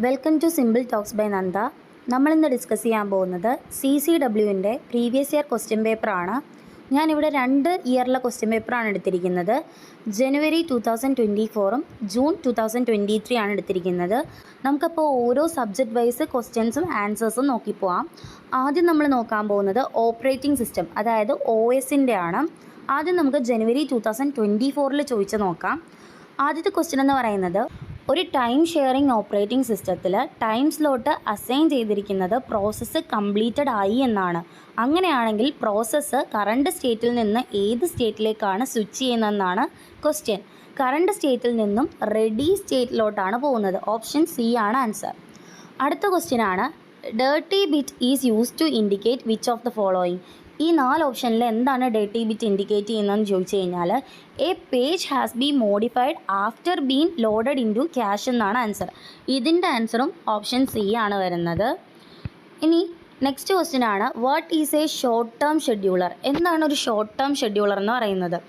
Welcome to simple talks by Nanda. നമ്മളിന്ന് discuss ചെയ്യാൻ പോകുന്നത് CCWൻ്റെ പ്രീവിയസ് ഇയർ ക്വസ്റ്റ്യൻ പേപ്പറാണ്. ഞാനിവിടെ 2 ഇയറിലെ ക്വസ്റ്റ്യൻ പേപ്പറാണ് എടുത്തിരിക്കുന്നത്. ജനുവരി 2024 ജൂൺ 2023 ആണ് എടുത്തിരിക്കുന്നത്. നമുക്കപ്പോൾ ഓരോ സബ്ജക്റ്റ് വൈസ് ക്വസ്റ്റ്യൻസും ആൻസേഴ്സും നോക്കിപ്പോവാം. ആദ്യം നമ്മൾ നോക്കാൻ പോകുന്നത് ഓപ്പറേറ്റിംഗ് സിസ്റ്റം, അതായത് OSൻ്റെ ആണ്. ആദ്യം നമുക്ക് ജനുവരി 2024 ചോദിച്ച് നോക്കാം. ആദ്യത്തെ ക്വസ്റ്റ്യൻ എന്ന് പറയുന്നത്, ഒരു ടൈം ഷെയറിംഗ് ഓപ്പറേറ്റിംഗ് സിസ്റ്റത്തിൽ ടൈം സ്ലോട്ട് അസൈൻ ചെയ്തിരിക്കുന്നത് പ്രോസസ്സ് കംപ്ലീറ്റഡ് ആയി എന്നാണ്. അങ്ങനെയാണെങ്കിൽ പ്രോസസ്സ് കറണ്ട് സ്റ്റേറ്റിൽ നിന്ന് ഏത് സ്റ്റേറ്റിലേക്കാണ് സ്വിച്ച് ചെയ്യുന്നതെന്നാണ് ക്വസ്റ്റ്യൻ. കറണ്ട് സ്റ്റേറ്റിൽ നിന്നും റെഡി സ്റ്റേറ്റിലോട്ടാണ് പോകുന്നത്. ഓപ്ഷൻ സി ആണ് ആൻസർ. അടുത്ത ക്വസ്റ്റ്യൻ ആണ്, dirty bit is use to indicate which of the following. ഈ 4 ഓപ്ഷനിൽ എന്താണ് ഡേർട്ടി ബിറ്റ് ഇൻഡിക്കേറ്റ് ചെയ്യുന്നതെന്ന് ചോദിച്ചു കഴിഞ്ഞാൽ, a page has been modified after been loaded into cache എന്നാണ് ആൻസർ. ഇതിൻ്റെ ആൻസറും ഓപ്ഷൻ സി ആണ് വരുന്നത്. ഇനി നെക്സ്റ്റ് ക്വസ്റ്റ്യൻ ആണ്, what is a short term scheduler. എന്താണ് ഒരു ഷോർട്ട് ടേം ഷെഡ്യൂളർ എന്ന് പറയുന്നത്?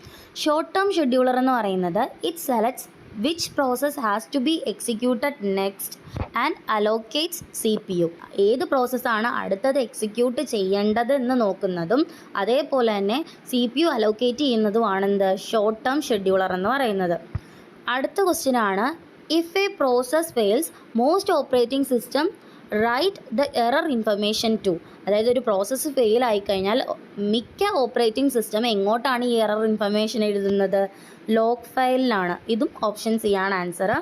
ഷോർട്ട് ടേം ഷെഡ്യൂളർ എന്ന് പറയുന്നത്, it selects which process has to be executed next and allocates CPU. ഏത് പ്രോസസ്സാണ് അടുത്തത് എക്സിക്യൂട്ട് ചെയ്യേണ്ടത് എന്ന് നോക്കുന്നതും അതേപോലെ തന്നെ CPU അലോക്കേറ്റ് ചെയ്യുന്നതുമാണ് എന്ത് ഷോർട്ട് ടേം ഷെഡ്യൂളർ എന്ന് പറയുന്നത്. അടുത്ത ക്വസ്റ്റ്യൻ ആണ്, if a process fails most operating system write the error information to. അതായത് ഒരു പ്രോസസ്സ് ഫെയിൽ ആയിക്കഴിഞ്ഞാൽ മിക്ക ഓപ്പറേറ്റിംഗ് സിസ്റ്റം എങ്ങോട്ടാണ് ഈ എറർ ഇൻഫർമേഷൻ എഴുതുന്നത്? ലോഗ് ഫയലിലാണ്. ഇതും ഓപ്ഷൻ സി ആണ് ആൻസർ.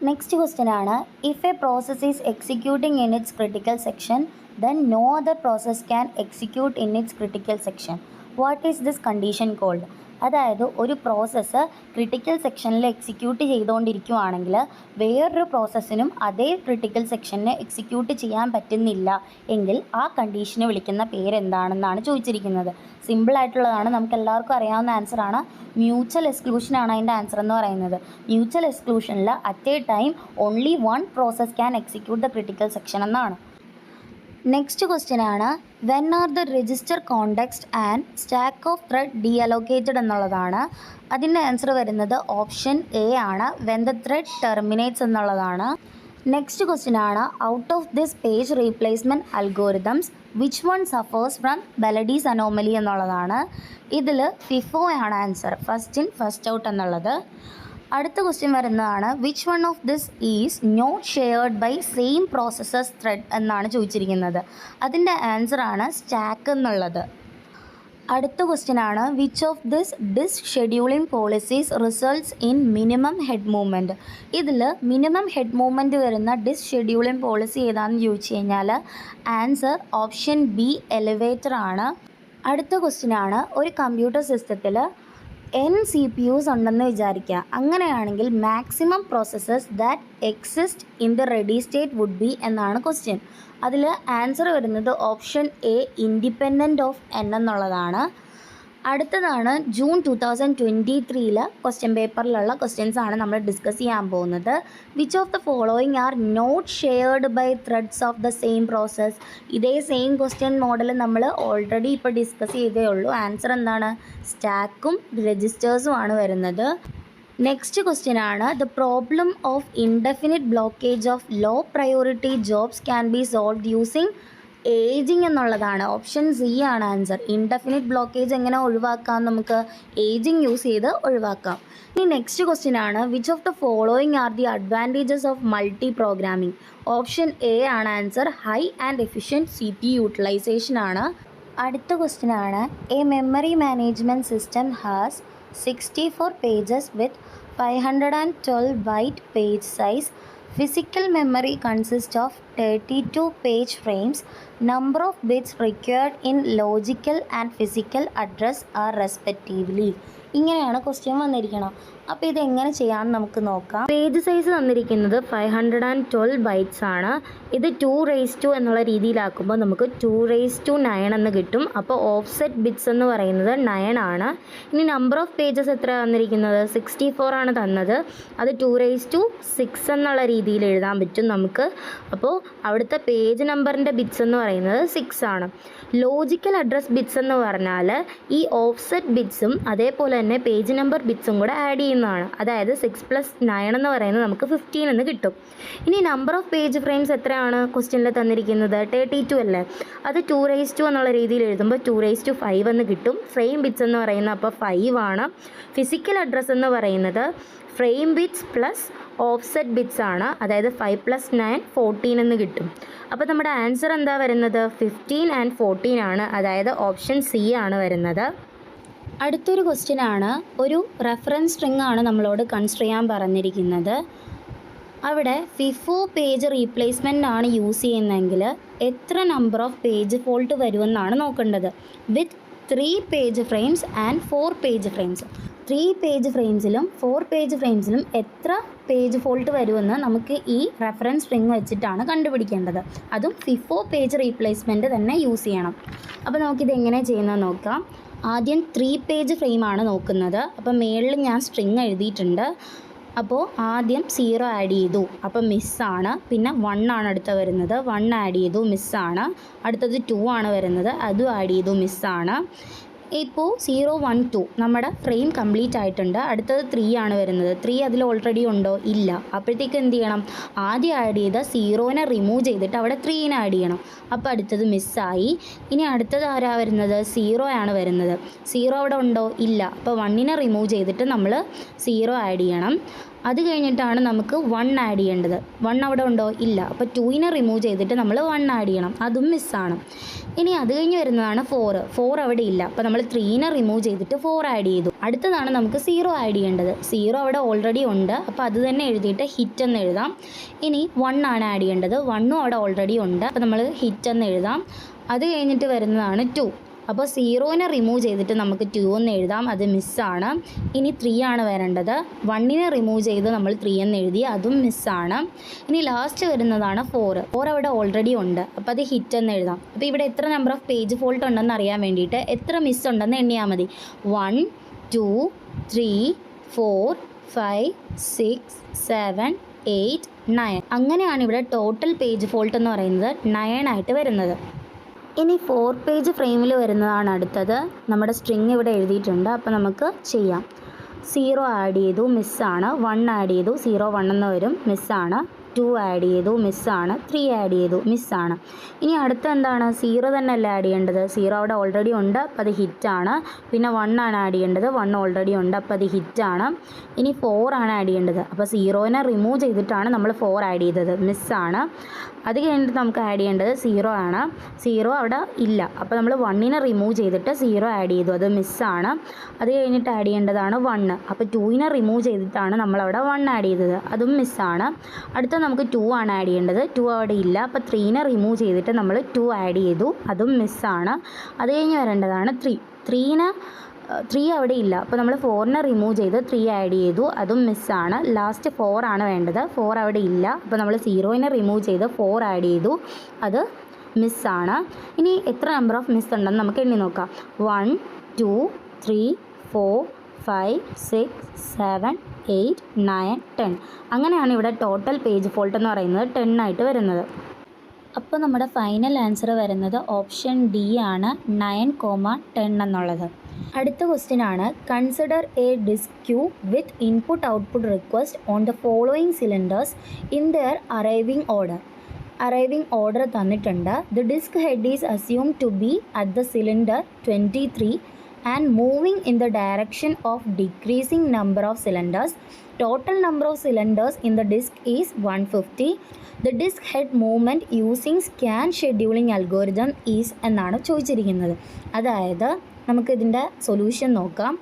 നെക്സ്റ്റ് ക്വസ്റ്റ്യൻ ആണ്, if a process is executing in its critical section then no other process can execute in its critical section. What is this condition called? അതായത് ഒരു പ്രോസസ്സ് critical സെക്ഷനിൽ execute ചെയ്തുകൊണ്ടിരിക്കുകയാണെങ്കിൽ വേറൊരു പ്രോസസ്സിനും അതേ ക്രിട്ടിക്കൽ സെക്ഷനിൽ എക്സിക്യൂട്ട് ചെയ്യാൻ പറ്റുന്നില്ല എങ്കിൽ ആ കണ്ടീഷനെ വിളിക്കുന്ന പേരെന്താണെന്നാണ് ചോദിച്ചിരിക്കുന്നത്. സിമ്പിളായിട്ടുള്ളതാണ്, നമുക്ക് എല്ലാവർക്കും അറിയാവുന്ന ആൻസറാണ്. മ്യൂച്വൽ എക്സ്ക്ലൂഷനാണ് അതിൻ്റെ ആൻസർ എന്ന് പറയുന്നത്. മ്യൂച്വൽ എക്സ്ക്ലൂഷനിൽ at a time only one process can execute the critical section എന്നാണ്. നെക്സ്റ്റ് ക്വസ്റ്റ്യൻ ആണ്, when are the register context and stack of thread deallocated എന്നുള്ളതാണ്. അതിൻ്റെ ആൻസർ വരുന്നത് ഓപ്ഷൻ എ ആണ്, വെൻ ദ ത്രെഡ് ടെർമിനേറ്റ്സ് എന്നുള്ളതാണ്. Next question ആണ്, out of this page replacement algorithms which one suffers from Belady's anomaly എന്നുള്ളതാണ്. ഇതിൽ FIFO ആണ് answer, first in first out എന്നുള്ളത്. അടുത്ത ക്വസ്റ്റ്യൻ വരുന്നതാണ്, which one of this is not shared by same processes thread എന്നാണ് ചോദിച്ചിരിക്കുന്നത്. അതിൻ്റെ ആൻസറാണ് സ്റ്റാക്ക് എന്നുള്ളത്. അടുത്ത ക്വസ്റ്റ്യൻ ആണ്, which of this disk scheduling policies results in minimum head movement. ഇതിൽ മിനിമം ഹെഡ് മൂവ്മെൻറ്റ് വരുന്ന ഡിസ്ക് ഷെഡ്യൂളിംഗ് പോളിസി ഏതാണെന്ന് ചോദിച്ചു കഴിഞ്ഞാൽ ആൻസർ ഓപ്ഷൻ ബി എലിവേറ്റർ ആണ്. അടുത്ത ക്വസ്റ്റ്യൻ ആണ്, ഒരു കമ്പ്യൂട്ടർ സിസ്റ്റത്തിൽ n CPUs ഉണ്ടെന്ന് വിചാരിക്കുക. അങ്ങനെയാണെങ്കിൽ maximum processes that exist in the ready state would be എന്നാണ് ക്വസ്റ്റ്യൻ. അതിൽ ആൻസർ വരുന്നത് option A independent of n എന്നുള്ളതാണ്. അടുത്തതാണ് ജൂൺ 2023 ക്വസ്റ്റ്യൻ പേപ്പറിലുള്ള ക്വസ്റ്റ്യൻസ് ആണ് നമ്മൾ ഡിസ്കസ് ചെയ്യാൻ പോകുന്നത്. Which of the following are not shared by threads of the same process. ഇതേ സെയിം ക്വസ്റ്റ്യൻ മോഡൽ നമ്മൾ ഓൾറെഡി ഇപ്പോൾ ഡിസ്കസ് ചെയ്തേ ഉള്ളൂ. ആൻസർ എന്താണ്? സ്റ്റാക്കും രജിസ്റ്റേഴ്സും ആണ് വരുന്നത്. നെക്സ്റ്റ് ക്വസ്റ്റ്യൻ ആണ്, the problem of indefinite blockage of low priority jobs can be solved using aging എന്നുള്ളതാണ്. ഓപ്ഷൻ സി ആണ് ആൻസർ. ഇൻഡെഫിനിറ്റ് ബ്ലോക്കേജ് എങ്ങനെ ഒഴിവാക്കാം? നമുക്ക് ഏജിങ് യൂസ് ചെയ്ത് ഒഴിവാക്കാം. ഇനി നെക്സ്റ്റ് ക്വസ്റ്റ്യൻ ആണ്, which of the following are the advantages of multi programming. Option A ആണ് answer, high and efficient CPU utilization ആണ്. അടുത്ത ക്വസ്റ്റ്യൻ ആണ്, a memory management system has 64 pages with 512 byte page size. Physical memory consists of 32 page frames. Number of bits required in logical and physical address are respectively. ഇങ്ങനെയാണ് question വന്നിരിക്കണം. അപ്പോൾ ഇതെങ്ങനെ ചെയ്യാമെന്ന് നമുക്ക് നോക്കാം. Page size തന്നിരിക്കുന്നത് 512 bytes ആണ്. ഇത് 2 എന്നുള്ള രീതിയിലാക്കുമ്പോൾ നമുക്ക് 2 എന്ന് കിട്ടും. അപ്പോൾ ഓഫ്സെറ്റ് ബിറ്റ്സ് എന്ന് പറയുന്നത് 9 ആണ്. ഇനി നമ്പർ ഓഫ് പേജസ് എത്ര തന്നിരിക്കുന്നത്? 64 ആണ് തന്നത്. അത് 2 എന്നുള്ള രീതിയിൽ എഴുതാൻ പറ്റും നമുക്ക്. അപ്പോൾ അവിടുത്തെ പേജ് നമ്പറിൻ്റെ ബിറ്റ്സ് എന്ന് പറയുന്നത് 6 ആണ്. ലോജിക്കൽ അഡ്രസ് ബിറ്റ്സ് എന്ന് പറഞ്ഞാൽ ഈ ഓഫ്സെറ്റ് ബിറ്റ്സും അതേപോലെ തന്നെ പേജ് നമ്പർ ബിറ്റ്സും കൂടെ ആഡ് ചെയ്യുന്ന എന്നതാണ്. അതായത് 6+9 എന്ന് പറയുന്നത് നമുക്ക് 15 എന്ന് കിട്ടും. ഇനി നമ്പർ ഓഫ് പേജ് ഫ്രെയിംസ് എത്രയാണ് ക്വസ്റ്റ്യനിൽ തന്നിരിക്കുന്നത്? 32 അല്ലേ. അത് 2 എന്നുള്ള രീതിയിൽ എഴുതുമ്പോൾ 2/5 എന്ന് കിട്ടും. ഫ്രെയിം ബിറ്റ്സ് എന്ന് പറയുന്നത് അപ്പോൾ 5 ആണ്. ഫിസിക്കൽ അഡ്രസ്സ് എന്ന് പറയുന്നത് frame bits plus offset bits ആണ്. അതായത് 5+9 14 എന്ന് കിട്ടും. അപ്പോൾ നമ്മുടെ ആൻസർ എന്താ വരുന്നത്? 15 and 14 ആണ്. അതായത് ഓപ്ഷൻ സി ആണ് വരുന്നത്. അടുത്തൊരു ക്വസ്റ്റ്യൻ ആണ്. ഒരു റെഫറൻസ് സ്ട്രിങ് ആണ് നമ്മളോട് കൺസിഡർ ചെയ്യാൻ പറഞ്ഞിരിക്കുന്നത്. അവിടെ FIFO പേജ് റീപ്ലേസ്മെൻ്റ് ആണ് യൂസ് ചെയ്യുന്നതെങ്കിൽ എത്ര നമ്പർ ഓഫ് പേജ് ഫോൾട്ട് വരുമെന്നാണ് നോക്കേണ്ടത്. With 3 page frames and 4 page frames. 3 page ഫ്രെയിംസിലും 4 പേജ് ഫ്രെയിംസിലും എത്ര പേജ് ഫോൾട്ട് വരുമെന്ന് നമുക്ക് ഈ റെഫറൻസ് സ്ട്രിങ് വെച്ചിട്ടാണ് കണ്ടുപിടിക്കേണ്ടത്. അതും FIFO പേജ് റീപ്ലേസ്മെൻറ്റ് തന്നെ യൂസ് ചെയ്യണം. അപ്പോൾ നമുക്കിത് എങ്ങനെ ചെയ്യുന്നത് നോക്കാം. ആദ്യം 3 പേജ് ഫ്രെയിമാണ് നോക്കുന്നത്. അപ്പോൾ മേളിൽ ഞാൻ സ്ട്രിങ് എഴുതിയിട്ടുണ്ട്. അപ്പോൾ ആദ്യം 0 ആഡ് ചെയ്തു, അപ്പോൾ മിസ്സാണ്. പിന്നെ 1 ആണ് അടുത്ത വരുന്നത്, 1 ആഡ് ചെയ്തു, മിസ്സാണ്. അടുത്തത് 2 ആണ് വരുന്നത്, അതും ആഡ് ചെയ്തു, മിസ്സാണ്. ഇപ്പോൾ 0, 1, 2 നമ്മുടെ ഫ്രെയിം കംപ്ലീറ്റ് ആയിട്ടുണ്ട്. അടുത്തത് 3 ആണ് വരുന്നത്. 3 അതിൽ ഓൾറെഡി ഉണ്ടോ? ഇല്ല. അപ്പോഴത്തേക്ക് എന്ത് ചെയ്യണം? ആദ്യം ആഡ് ചെയ്ത 0നെ റിമൂവ് ചെയ്തിട്ട് അവിടെ 3നെ ആഡ് ചെയ്യണം. അപ്പോൾ അടുത്തത് മിസ്സായി. ഇനി അടുത്തത് ആരാ വരുന്നത്? 0 ആണ് വരുന്നത്. 0 അവിടെ ഉണ്ടോ? ഇല്ല. അപ്പോൾ 1നെ റിമൂവ് ചെയ്തിട്ട് നമ്മൾ 0 ആഡ് ചെയ്യണം. അത് കഴിഞ്ഞിട്ടാണ് നമുക്ക് 1 ആഡ് ചെയ്യേണ്ടത്. 1 അവിടെ ഉണ്ടോ? ഇല്ല. അപ്പോൾ 2നെ റിമൂവ് ചെയ്തിട്ട് നമ്മൾ 1 ആഡ് ചെയ്യണം. അതും മിസ്സാണ്. ഇനി അത് കഴിഞ്ഞ് വരുന്നതാണ് 4 അവിടെ ഇല്ല. അപ്പോൾ നമ്മൾ 3നെ റിമൂവ് ചെയ്തിട്ട് 4 ആഡ് ചെയ്തു. അടുത്തതാണ് നമുക്ക് 0 ആഡ് ചെയ്യേണ്ടത്. 0 അവിടെ ഓൾറെഡി ഉണ്ട്. അപ്പോൾ അത് തന്നെ എഴുതിയിട്ട് ഹിറ്റ് എന്ന് എഴുതാം. ഇനി 1 ആണ് ആഡ് ചെയ്യേണ്ടത്. 1ഉം അവിടെ ഓൾറെഡി ഉണ്ട്. അപ്പോൾ നമ്മൾ ഹിറ്റ് എന്ന് എഴുതാം. അത് കഴിഞ്ഞിട്ട് വരുന്നതാണ് 2. അപ്പോൾ 0നെ റിമൂവ് ചെയ്തിട്ട് നമുക്ക് 2 എന്ന് എഴുതാം. അത് മിസ്സാണ്. ഇനി 3 ആണ് വരേണ്ടത്. 1നെ റിമൂവ് ചെയ്ത് നമ്മൾ 3 എന്ന് എഴുതി, അതും മിസ്സാണ്. ഇനി ലാസ്റ്റ് വരുന്നതാണ് 4 അവിടെ ഓൾറെഡി ഉണ്ട്. അപ്പോൾ അത് ഹിറ്റ് എന്ന് എഴുതാം. അപ്പോൾ ഇവിടെ എത്ര നമ്പർ ഓഫ് പേജ് ഫോൾട്ട് ഉണ്ടെന്ന് അറിയാൻ വേണ്ടിയിട്ട് എത്ര മിസ് ഉണ്ടെന്ന് എണ്ണിയാൽ മതി. 1, 2, 3, 4, 5, 6, 7, 8, 9. അങ്ങനെയാണ് ഇവിടെ ടോട്ടൽ പേജ് ഫോൾട്ട് എന്ന് പറയുന്നത് 9 ആയിട്ട് വരുന്നത്. ഇനി 4 പേജ് ഫ്രെയിമിൽ വരുന്നതാണ് അടുത്തത്. നമ്മുടെ സ്ട്രിങ് ഇവിടെ എഴുതിയിട്ടുണ്ട്. അപ്പോൾ നമുക്ക് ചെയ്യാം. 0 ആഡ് ചെയ്തു, മിസ്സാണ്. 1 ആഡ് ചെയ്തു, 0, 1 എന്ന് വരും, മിസ്സാണ്. 2 ആഡ് ചെയ്തു, മിസ്സാണ്. 3 ആഡ് ചെയ്തു, മിസ്സാണ്. ഇനി അടുത്ത എന്താണ്? 0 തന്നെ അല്ല ആഡ് ചെയ്യേണ്ടത്. 0 അവിടെ ഓൾറെഡി ഉണ്ട്. അപ്പോൾ അത് ഹിറ്റാണ്. പിന്നെ 1 ആണ് ആഡ് ചെയ്യേണ്ടത്. 1 ഓൾറെഡി ഉണ്ട്. അപ്പോൾ അത് ഹിറ്റാണ്. ഇനി 4 ആണ് ആഡ് ചെയ്യേണ്ടത്. അപ്പോൾ 0നെ റിമൂവ് ചെയ്തിട്ടാണ് നമ്മൾ 4 ആഡ് ചെയ്തത്, മിസ്സാണ്. അത് കഴിഞ്ഞിട്ട് നമുക്ക് ആഡ് ചെയ്യേണ്ടത് 0 ആണ്. 0 അവിടെ ഇല്ല. അപ്പോൾ നമ്മൾ 1നെ റിമൂവ് ചെയ്തിട്ട് 0 ആഡ് ചെയ്തു, അത് മിസ്സാണ്. അത് കഴിഞ്ഞിട്ട് ആഡ് ചെയ്യേണ്ടതാണ് 1. അപ്പോൾ 2നെ റിമൂവ് ചെയ്തിട്ടാണ് നമ്മളവിടെ 1 ആഡ് ചെയ്തത്, അതും മിസ്സാണ്. അടുത്ത നമുക്ക് 2 ആണ് ആഡ് ചെയ്യേണ്ടത്. 2 അവിടെ ഇല്ല. അപ്പോൾ 3നെ റിമൂവ് ചെയ്തിട്ട് നമ്മൾ 2 ആഡ് ചെയ്തു, അതും മിസ്സാണ്. അത് കഴിഞ്ഞ് വരേണ്ടതാണ് 3 അവിടെ ഇല്ല. അപ്പോൾ നമ്മൾ 4നെ റിമൂവ് ചെയ്ത് 3 ആഡ് ചെയ്തു, അതും മിസ്സാണ്. ലാസ്റ്റ് 4 ആണ് വേണ്ടത്. 4 അവിടെ ഇല്ല. അപ്പോൾ നമ്മൾ 0നെ റിമൂവ് ചെയ്ത് 4 ആഡ് ചെയ്തു, അത് മിസ്സാണ്. ഇനി എത്ര നമ്പർ ഓഫ് മിസ് ഉണ്ടെന്ന് നമുക്ക് എണ്ണി നോക്കാം. 1, 2, 3, 4, 5, 6, 7, 8, 9, 10. അങ്ങനെയാണ് ഇവിടെ ടോട്ടൽ പേജ് ഫോൾട്ട് എന്ന് പറയുന്നത് 10 ആയിട്ട് വരുന്നത്. അപ്പോൾ നമ്മുടെ ഫൈനൽ ആൻസർ വരുന്നത് ഓപ്ഷൻ ഡി ആണ്, 9,10 എന്നുള്ളത്. അടുത്ത ക്വസ്റ്റ്യൻ ആണ്. Consider a disk queue with input output request on the following cylinders in their arriving order തന്നിട്ടുണ്ട്. The disk head is assume to be at the cylinder 23 and moving in the direction of decreasing number of cylinders. Total number of cylinders in the disk is 150. The disk head movement using scan scheduling algorithm is എന്നാണ് ചോദിച്ചിരിക്കുന്നത്. അതായത് നമുക്ക് ഇതിൻ്റെ solution നോക്കാം.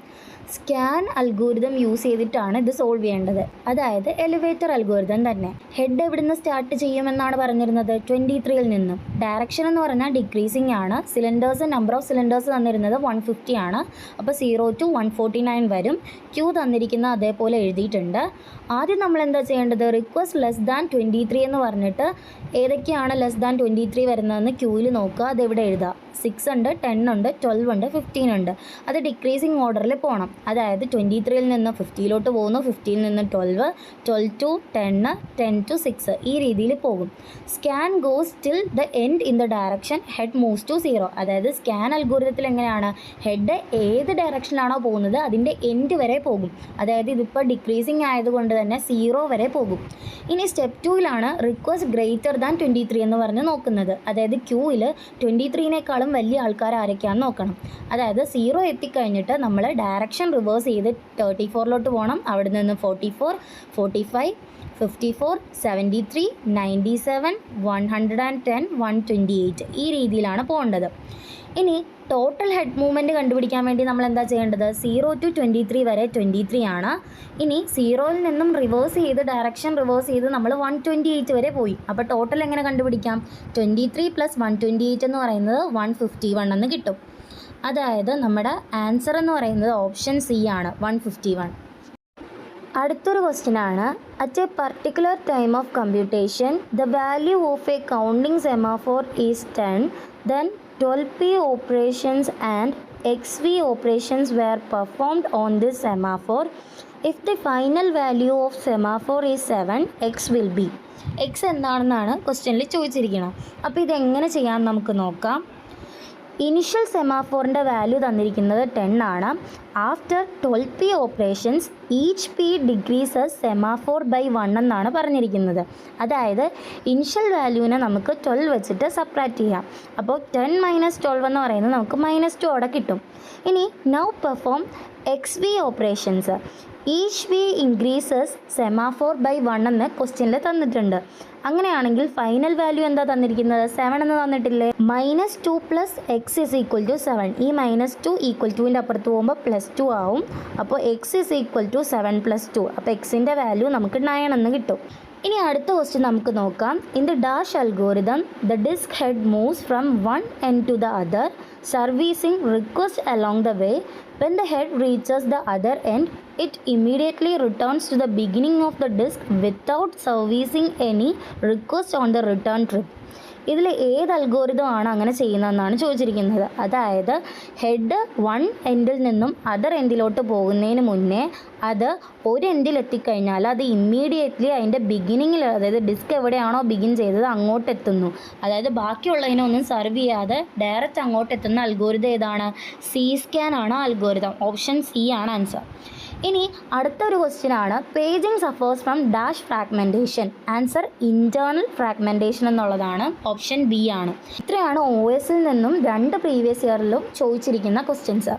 Scan algorithm use ചെയ്തിട്ടാണ് ഇത് solve ചെയ്യേണ്ടത്. അതായത് എലിവേറ്റർ അൽഗോരിതം തന്നെ. ഹെഡ് എവിടുന്ന് സ്റ്റാർട്ട് ചെയ്യുമെന്നാണ് പറഞ്ഞിരുന്നത്? 23ൽ നിന്നും. ഡയറക്ഷൻ എന്ന് പറഞ്ഞാൽ ഡിക്രീസിങ് ആണ്. നമ്പർ ഓഫ് സിലിണ്ടേഴ്സ് തന്നിരുന്നത് 150 ആണ്. അപ്പോൾ 0 to 149 വരും. ക്യൂ തന്നിരിക്കുന്ന അതേപോലെ എഴുതിയിട്ടുണ്ട്. ആദ്യം നമ്മൾ എന്താ ചെയ്യേണ്ടത്? റിക്വസ്റ്റ് ലെസ് ദാൻ 23 എന്ന് പറഞ്ഞിട്ട് ഏതൊക്കെയാണ് ലെസ് ദാൻ 23 വരുന്നതെന്ന് ക്യൂവിൽ നോക്കുക. അതെവിടെ എഴുതുക? 6 ഉണ്ട്, 10 ഉണ്ട്, 12 ഉണ്ട്, 15 ഉണ്ട്. അത് ഡിക്രീസിങ് ഓർഡറിൽ പോകണം. അതായത് 23-ൽ നിന്ന് 50-ലോട്ട് പോകുന്നു, 50-ൽ നിന്ന് 12, 12 to 10, 10 to 6 ഈ രീതിയിൽ പോകും. Scan goes till the end in the direction head moves to 0. അതായത് സ്കാൻ അൽഗോരിതത്തിൽ എങ്ങനെയാണ്, ഹെഡ് ഏത് ഡയറക്ഷനിലാണോ പോകുന്നത് അതിൻ്റെ എൻഡ് വരെ പോകും. അതായത് ഇതിപ്പോൾ ഡിക്രീസിങ് ആയതുകൊണ്ട് തന്നെ 0 വരെ പോകും. ഇനി സ്റ്റെപ്പ് 2-ലാണ് റിക്വസ്റ്റ് ഗ്രേറ്റർ ദാൻ 23 എന്ന് പറഞ്ഞ് നോക്കുന്നത്. അതായത് ക്യൂവിൽ 23-നേക്കാളും വലിയ ആൾക്കാർ ആരൊക്കെയാണെന്ന് നോക്കണം. അതായത് 0 എത്തിക്കഴിഞ്ഞിട്ട് നമ്മൾ ഡയറക്ഷൻ റിവേഴ്സ് ചെയ്ത് 34-ലോട്ട് പോകണം. അവിടെ നിന്ന് 44, 45, 54, 73, 97, 110, 128 ഈ രീതിയിലാണ് പോകേണ്ടത്. ഇനി ടോട്ടൽ ഹെഡ് മൂവ്മെൻറ്റ് കണ്ടുപിടിക്കാൻ വേണ്ടി നമ്മൾ എന്താ ചെയ്യേണ്ടത്, 0 to 23 വരെ 23 ആണ്. ഇനി 0-ൽ നിന്നും ഡയറക്ഷൻ റിവേഴ്സ് ചെയ്ത് നമ്മൾ 128 വരെ പോയി. അപ്പോൾ ടോട്ടൽ എങ്ങനെ കണ്ടുപിടിക്കാം, 23 + 128 എന്ന് പറയുന്നത് 151 എന്ന് കിട്ടും. അതായത് നമ്മുടെ ആൻസർ എന്ന് പറയുന്നത് ഓപ്ഷൻ സി ആണ്, 151. അടുത്തൊരു ക്വസ്റ്റ്യനാണ്, at A particular time of computation the value of A counting semaphore is 10, then 12p operations and xv operations were performed on this semaphore. If the final value of semaphore is 7, x will be. x എന്താണെന്നാണ് ക്വസ്റ്റ്യനിൽ ചോദിച്ചിരിക്കുന്നത്. അപ്പോൾ ഇതെങ്ങനെ ചെയ്യാൻ നമുക്ക് നോക്കാം. Initial സെമാഫോറിൻ്റെ value തന്നിരിക്കുന്നത് 10 ആണ്. After 12p operations each p decreases semaphore by 1 എന്നാണ് പറഞ്ഞിരിക്കുന്നത്. അതായത് ഇനിഷ്യൽ വാല്യൂവിനെ നമുക്ക് 12 വെച്ചിട്ട് സബ്ട്രാക്റ്റ് ചെയ്യാം. അപ്പോൾ 10 - 12 എന്ന് പറയുന്നത് നമുക്ക് -2 അവിടെ കിട്ടും. ഇനി now perform X V operations. Each V increases semaphore by 1 എന്ന് ക്വസ്റ്റ്യനിൽ തന്നിട്ടുണ്ട്. അങ്ങനെയാണെങ്കിൽ ഫൈനൽ വാല്യൂ എന്താ തന്നിരിക്കുന്നത്, 7 എന്ന് തന്നിട്ടില്ലേ. -2 + x = 7. ഈ -2 = 2ൻ്റെ അപ്പുറത്ത് പോകുമ്പോൾ +2 ആവും. അപ്പോൾ x = 7 + 2. അപ്പോൾ എക്സിൻ്റെ വാല്യൂ നമുക്ക് 9 എന്ന് കിട്ടും. ഇനി അടുത്ത ക്വസ്റ്റ്യൻ നമുക്ക് നോക്കാം. In the dash algorithm the disk head moves from one end to the other servicing request along the way. When the head reaches the other end, it immediately returns to the beginning of the disk without servicing any request on the return trip. ഇതിൽ ഏത് algorithm ആണ് അങ്ങനെ ചെയ്യുന്നതെന്നാണ് ചോദിച്ചിരിക്കുന്നത്. അതായത് head one എൻഡിൽ നിന്നും other എൻഡിലോട്ട് പോകുന്നതിന് മുന്നേ അത് ഒരു എൻഡിൽ എത്തിക്കഴിഞ്ഞാൽ അത് ഇമ്മീഡിയറ്റ്ലി അതിൻ്റെ ബിഗിനിങ്ങിൽ, അതായത് ഡിസ്ക് എവിടെയാണോ ബിഗിൻ ചെയ്തത് അങ്ങോട്ട് എത്തുന്നു. അതായത് ബാക്കിയുള്ളതിനൊന്നും സർവ് ചെയ്യാതെ ഡയറക്റ്റ് അങ്ങോട്ട് എത്തുന്ന അൽഗോരിതം ഏതാണ്, സി സ്കാൻ ആണ് അൽഗോരിതം. ഓപ്ഷൻ സി ആണ് ആൻസർ. ഇനി അടുത്തൊരു ക്വസ്റ്റ്യൻ ആണ്, paging സഫേഴ്സ് from dash fragmentation. Answer internal fragmentation എന്നുള്ളതാണ്. ഓപ്ഷൻ ബി ആണ്. ഇത്രയാണ് OS-ൽ നിന്നും 2 പ്രീവിയസ് ഇയറിലും ചോദിച്ചിരിക്കുന്ന ക്വസ്റ്റ്യൻസ്.